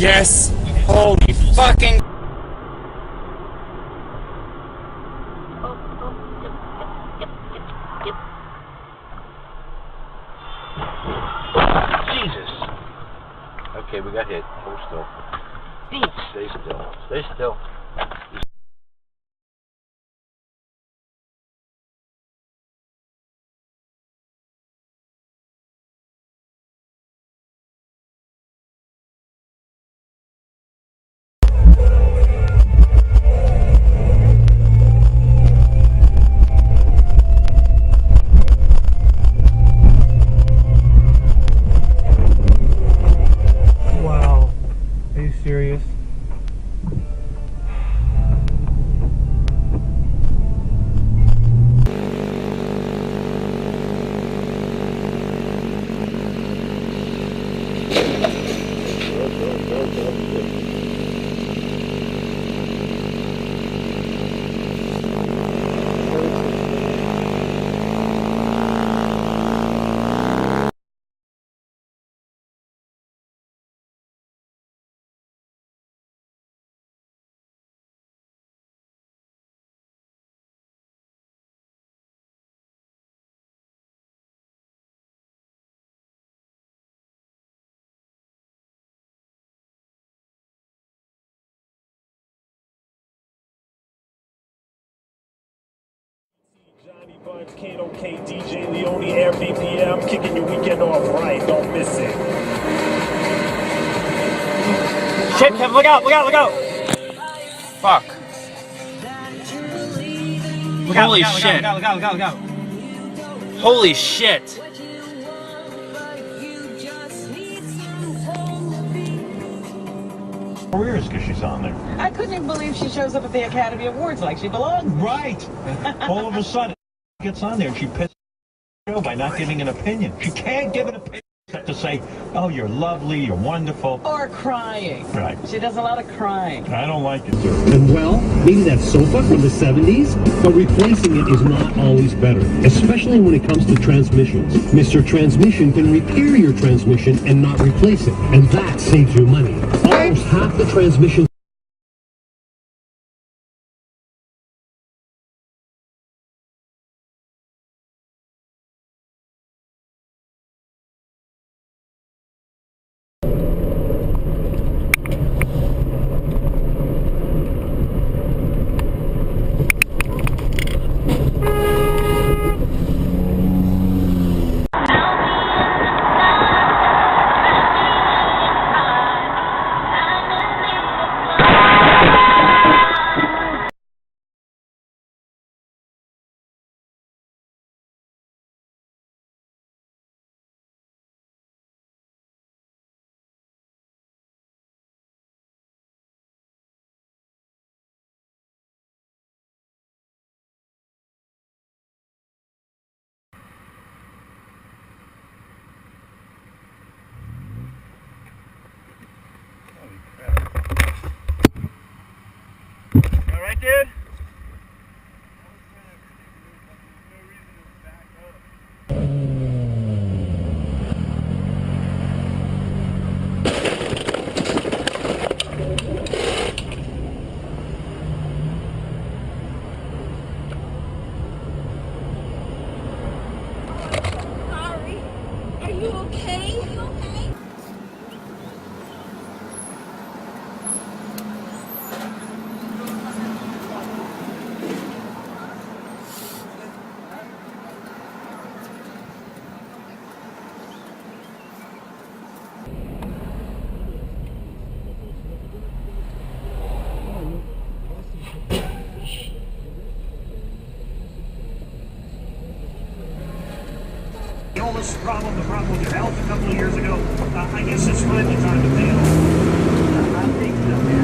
Yes! Holy fucking... Jesus! Okay, we got hit. Hold still. Stay still. Stay still. Wow. Are you serious? Johnny Buns, Kato K, DJ Leone, Air BPM, kicking your weekend off right, don't miss it. Shit, Kevin, look out, look out, look out! Fuck. Holy shit. Look out, look out, look out. Holy shit. Careers because she's on there. I couldn't even believe she shows up at the Academy Awards like she belongs. Right. All of a sudden, gets on there and she pisses the show by not giving an opinion. She can't give an opinion except to say, "Oh, you're lovely, you're wonderful." Or crying. Right. She does a lot of crying. I don't like it. And well, maybe that sofa from the 70s, but replacing it is not always better, especially when it comes to transmissions. Mr. Transmission can repair your transmission and not replace it, and that saves you money. Almost half the transmission All right, dude? Sorry. Are you okay? Are you okay? Illness problem, the problem with your health a couple of years ago, I guess it's finally time to bail. I think that